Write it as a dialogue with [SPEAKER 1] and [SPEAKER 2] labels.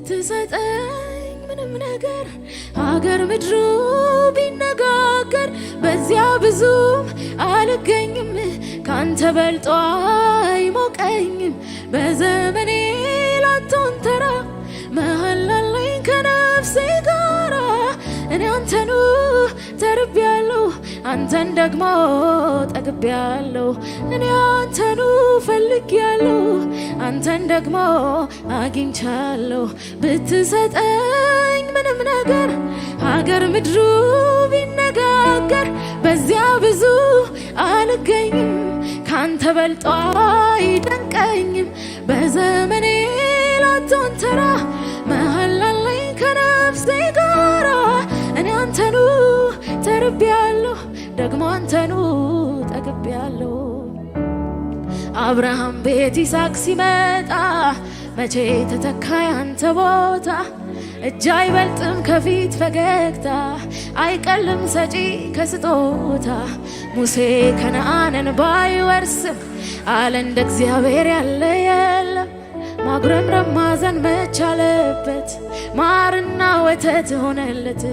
[SPEAKER 1] ብትሰጠኝ ምንም ነገር ሀገር ምድሩ ቢነጋገር በዚያ ብዙም አልገኝም ካንተ በልጦ አይሞቀኝም በዘመኔ ላቶን ተራ መሐላለኝ ከነፍሴ ጋራ እኔ አንተኑ ተርቤያለሁ አንተን ደግሞ ጠግቤያለሁ እኔ አንተኑ ፈልጌያለሁ አንተን ደግሞ አግኝቻለሁ ብትሰጠኝ ምንም ነገር ሀገር ምድሩ ቢነጋገር በዚያ ብዙ አልገኝም ካንተ በልጦ አይደንቀኝም በዘመኔ ላቶን ተራ መሐላለኝ ከነፍሴ ጋራ እኔ አንተኑ ተርቤያለሁ ደግሞ አንተኑ ጠግቤያለሁ አብርሃም ቤት ይስሐቅ ሲመጣ መቼ ተተካ ያንተ ቦታ እጅ አይበልጥም ከፊት ፈገግታ አይቀልም ሰጪ ከስጦታ ሙሴ ከነዓንን ባይወርስም አለ እንደ እግዚአብሔር ያለ የለም ማጉረምረም ማዘን መቻለበት ማርና ወተት ሆነለት